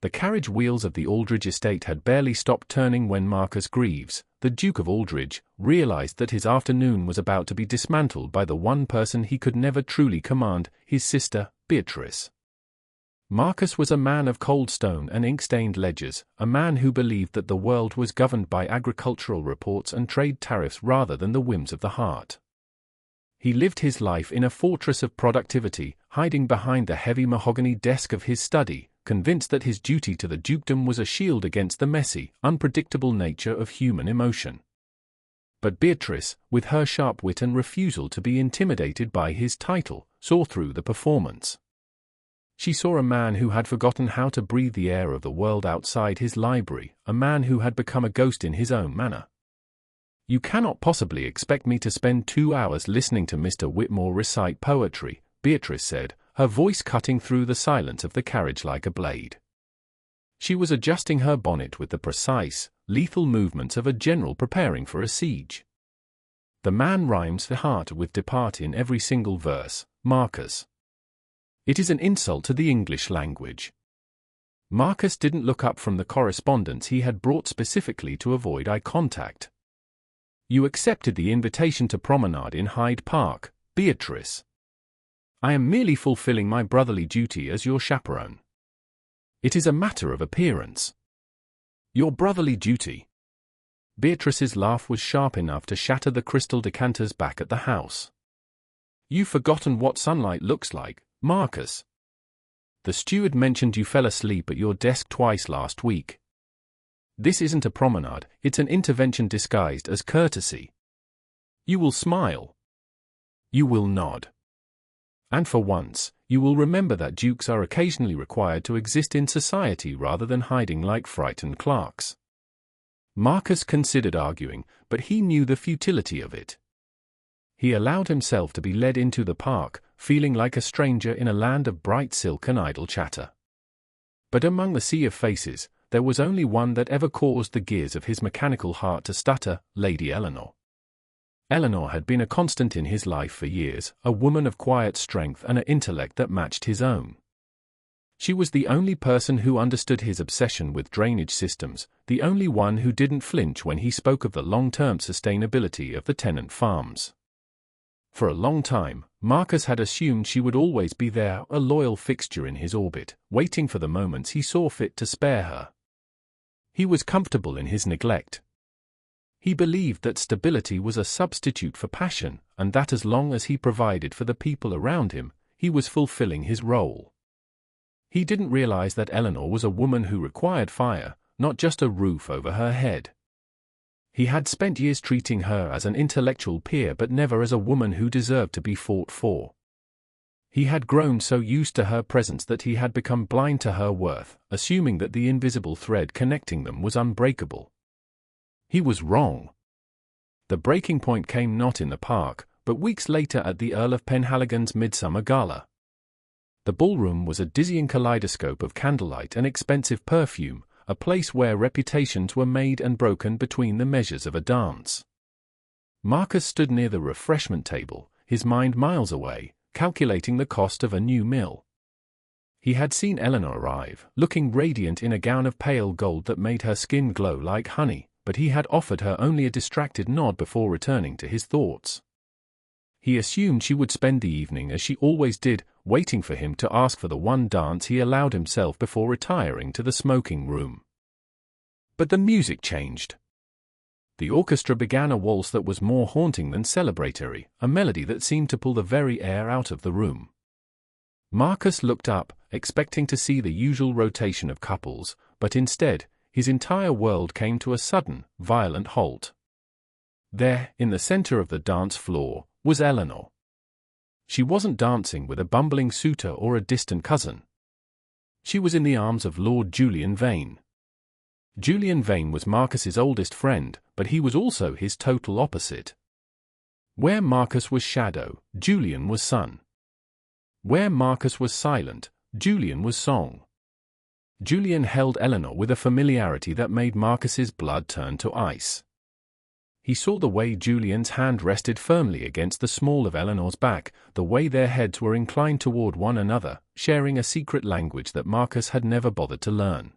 The carriage wheels of the Aldridge estate had barely stopped turning when Marcus Greaves, the Duke of Aldridge, realized that his afternoon was about to be dismantled by the one person he could never truly command, his sister, Beatrice. Marcus was a man of cold stone and ink-stained ledgers, a man who believed that the world was governed by agricultural reports and trade tariffs rather than the whims of the heart. He lived his life in a fortress of productivity, hiding behind the heavy mahogany desk of his study, convinced that his duty to the dukedom was a shield against the messy, unpredictable nature of human emotion. But Beatrice, with her sharp wit and refusal to be intimidated by his title, saw through the performance. She saw a man who had forgotten how to breathe the air of the world outside his library, a man who had become a ghost in his own manner. "You cannot possibly expect me to spend 2 hours listening to Mr. Whitmore recite poetry," Beatrice said, her voice cutting through the silence of the carriage like a blade. She was adjusting her bonnet with the precise, lethal movements of a general preparing for a siege. "The man rhymes the heart with depart in every single verse, Marcus. It is an insult to the English language." Marcus didn't look up from the correspondence he had brought specifically to avoid eye contact. "You accepted the invitation to promenade in Hyde Park, Beatrice. I am merely fulfilling my brotherly duty as your chaperone. It is a matter of appearance." "Your brotherly duty?" Beatrice's laugh was sharp enough to shatter the crystal decanters back at the house. "You've forgotten what sunlight looks like, Marcus. The steward mentioned you fell asleep at your desk twice last week. This isn't a promenade, it's an intervention disguised as courtesy. You will smile. You will nod. And for once, you will remember that dukes are occasionally required to exist in society rather than hiding like frightened clerks." Marcus considered arguing, but he knew the futility of it. He allowed himself to be led into the park, feeling like a stranger in a land of bright silk and idle chatter. But among the sea of faces, there was only one that ever caused the gears of his mechanical heart to stutter: Lady Eleanor. Eleanor had been a constant in his life for years, a woman of quiet strength and an intellect that matched his own. She was the only person who understood his obsession with drainage systems, the only one who didn't flinch when he spoke of the long-term sustainability of the tenant farms. For a long time, Marcus had assumed she would always be there, a loyal fixture in his orbit, waiting for the moments he saw fit to spare her. He was comfortable in his neglect. He believed that stability was a substitute for passion, and that as long as he provided for the people around him, he was fulfilling his role. He didn't realize that Eleanor was a woman who required fire, not just a roof over her head. He had spent years treating her as an intellectual peer but never as a woman who deserved to be fought for. He had grown so used to her presence that he had become blind to her worth, assuming that the invisible thread connecting them was unbreakable. He was wrong. The breaking point came not in the park, but weeks later at the Earl of Penhaligon's midsummer gala. The ballroom was a dizzying kaleidoscope of candlelight and expensive perfume, a place where reputations were made and broken between the measures of a dance. Marcus stood near the refreshment table, his mind miles away, calculating the cost of a new mill. He had seen Eleanor arrive, looking radiant in a gown of pale gold that made her skin glow like honey, but he had offered her only a distracted nod before returning to his thoughts. He assumed she would spend the evening as she always did, waiting for him to ask for the one dance he allowed himself before retiring to the smoking room. But the music changed. The orchestra began a waltz that was more haunting than celebratory, a melody that seemed to pull the very air out of the room. Marcus looked up, expecting to see the usual rotation of couples, but instead, his entire world came to a sudden, violent halt. There, in the center of the dance floor, was Eleanor. She wasn't dancing with a bumbling suitor or a distant cousin. She was in the arms of Lord Julian Vane. Julian Vane was Marcus's oldest friend, but he was also his total opposite. Where Marcus was shadow, Julian was sun. Where Marcus was silent, Julian was song. Julian held Eleanor with a familiarity that made Marcus's blood turn to ice. He saw the way Julian's hand rested firmly against the small of Eleanor's back, the way their heads were inclined toward one another, sharing a secret language that Marcus had never bothered to learn.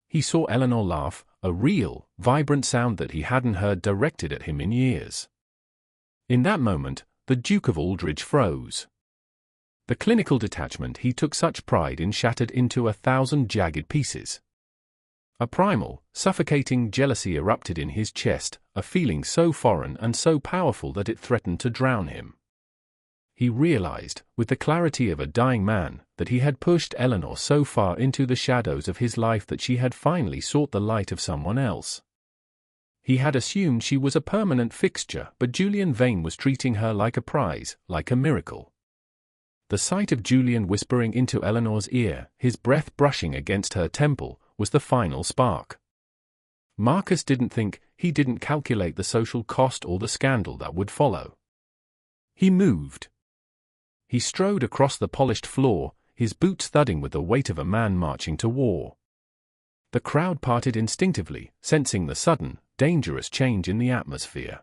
He saw Eleanor laugh, a real, vibrant sound that he hadn't heard directed at him in years. In that moment, the Duke of Aldridge froze. The clinical detachment he took such pride in shattered into 1,000 jagged pieces. A primal, suffocating jealousy erupted in his chest, a feeling so foreign and so powerful that it threatened to drown him. He realized, with the clarity of a dying man, that he had pushed Eleanor so far into the shadows of his life that she had finally sought the light of someone else. He had assumed she was a permanent fixture, but Julian Vane was treating her like a prize, like a miracle. The sight of Julian whispering into Eleanor's ear, his breath brushing against her temple, was the final spark. Marcus didn't think, he didn't calculate the social cost or the scandal that would follow. He moved. He strode across the polished floor, his boots thudding with the weight of a man marching to war. The crowd parted instinctively, sensing the sudden, dangerous change in the atmosphere.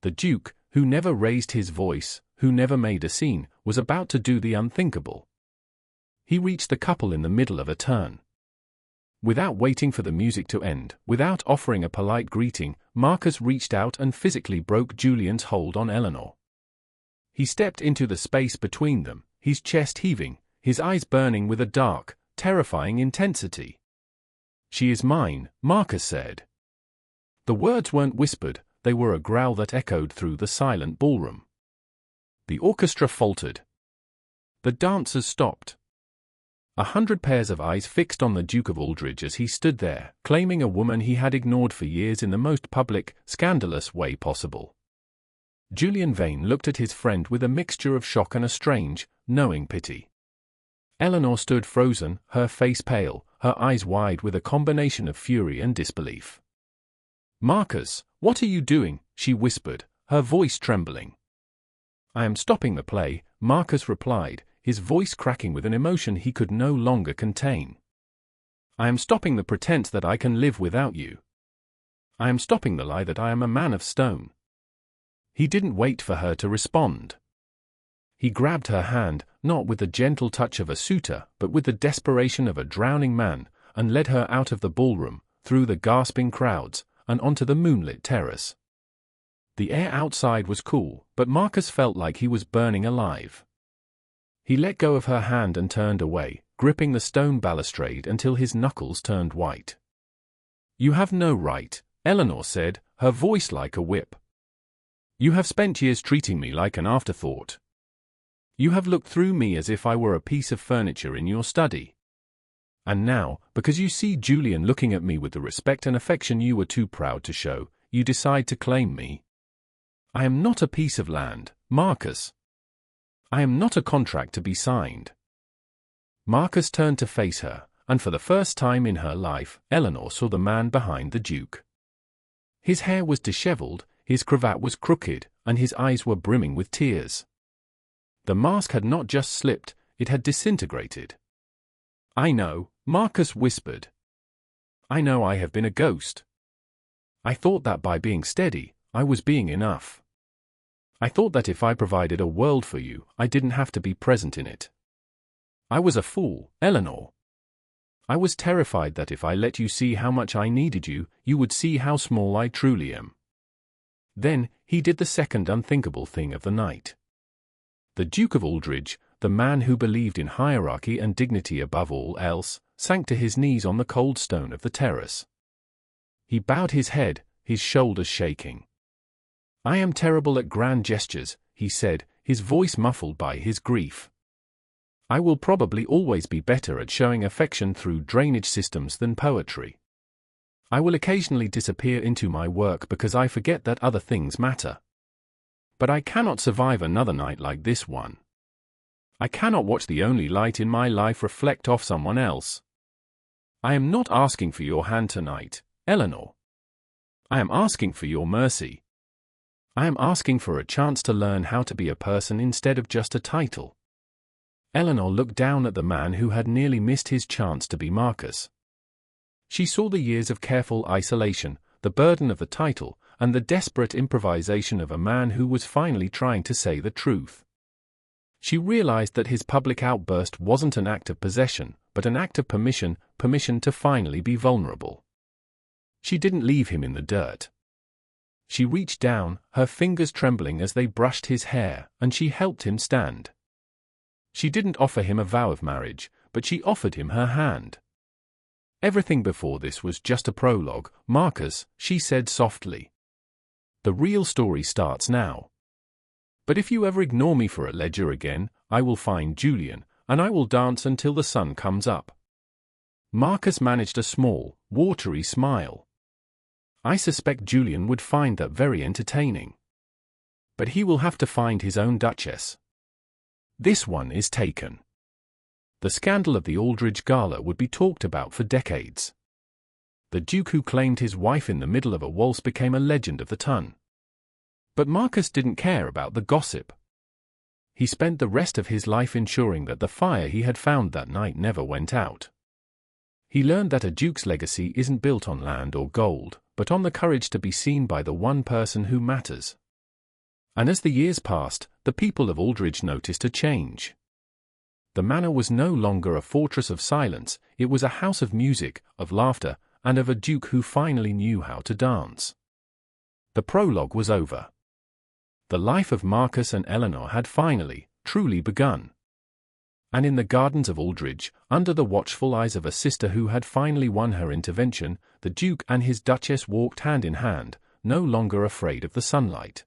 The Duke, who never raised his voice, who never made a scene, was about to do the unthinkable. He reached the couple in the middle of a turn. Without waiting for the music to end, without offering a polite greeting, Marcus reached out and physically broke Julian's hold on Eleanor. He stepped into the space between them, his chest heaving, his eyes burning with a dark, terrifying intensity. "She is mine," Marcus said. The words weren't whispered, they were a growl that echoed through the silent ballroom. The orchestra faltered. The dancers stopped. 100 pairs of eyes fixed on the Duke of Aldridge as he stood there, claiming a woman he had ignored for years in the most public, scandalous way possible. Julian Vane looked at his friend with a mixture of shock and a strange, knowing pity. Eleanor stood frozen, her face pale, her eyes wide with a combination of fury and disbelief. "Marcus, what are you doing?" she whispered, her voice trembling. "I am stopping the play," Marcus replied, his voice cracking with an emotion he could no longer contain. "I am stopping the pretense that I can live without you. I am stopping the lie that I am a man of stone." He didn't wait for her to respond. He grabbed her hand, not with the gentle touch of a suitor, but with the desperation of a drowning man, and led her out of the ballroom, through the gasping crowds, and onto the moonlit terrace. The air outside was cool, but Marcus felt like he was burning alive. He let go of her hand and turned away, gripping the stone balustrade until his knuckles turned white. "You have no right," Eleanor said, her voice like a whip. "You have spent years treating me like an afterthought. You have looked through me as if I were a piece of furniture in your study. And now, because you see Julian looking at me with the respect and affection you were too proud to show, you decide to claim me. I am not a piece of land, Marcus. I am not a contract to be signed." Marcus turned to face her, and for the first time in her life, Eleanor saw the man behind the Duke. His hair was disheveled, his cravat was crooked, and his eyes were brimming with tears. The mask had not just slipped, it had disintegrated. "I know," Marcus whispered. "I know I have been a ghost. I thought that by being steady, I was being enough. I thought that if I provided a world for you, I didn't have to be present in it. I was a fool, Eleanor. I was terrified that if I let you see how much I needed you, you would see how small I truly am." Then, he did the second unthinkable thing of the night. The Duke of Aldridge, the man who believed in hierarchy and dignity above all else, sank to his knees on the cold stone of the terrace. He bowed his head, his shoulders shaking. "I am terrible at grand gestures," he said, his voice muffled by his grief. "I will probably always be better at showing affection through drainage systems than poetry. I will occasionally disappear into my work because I forget that other things matter. But I cannot survive another night like this one. I cannot watch the only light in my life reflect off someone else. I am not asking for your hand tonight, Eleanor. I am asking for your mercy. I am asking for a chance to learn how to be a person instead of just a title." Eleanor looked down at the man who had nearly missed his chance to be Marcus. She saw the years of careful isolation, the burden of the title, and the desperate improvisation of a man who was finally trying to say the truth. She realized that his public outburst wasn't an act of possession, but an act of permission to finally be vulnerable. She didn't leave him in the dirt. She reached down, her fingers trembling as they brushed his hair, and she helped him stand. She didn't offer him a vow of marriage, but she offered him her hand. "Everything before this was just a prologue, Marcus," she said softly. "The real story starts now. But if you ever ignore me for a ledger again, I will find Julian, and I will dance until the sun comes up." Marcus managed a small, watery smile. "I suspect Julian would find that very entertaining. But he will have to find his own Duchess. This one is taken." The scandal of the Aldridge gala would be talked about for decades. The Duke who claimed his wife in the middle of a waltz became a legend of the ton. But Marcus didn't care about the gossip. He spent the rest of his life ensuring that the fire he had found that night never went out. He learned that a duke's legacy isn't built on land or gold, but on the courage to be seen by the one person who matters. And as the years passed, the people of Aldridge noticed a change. The manor was no longer a fortress of silence, it was a house of music, of laughter, and of a duke who finally knew how to dance. The prologue was over. The life of Marcus and Eleanor had finally, truly begun. And in the gardens of Aldridge, under the watchful eyes of a sister who had finally won her intervention, the Duke and his Duchess walked hand in hand, no longer afraid of the sunlight.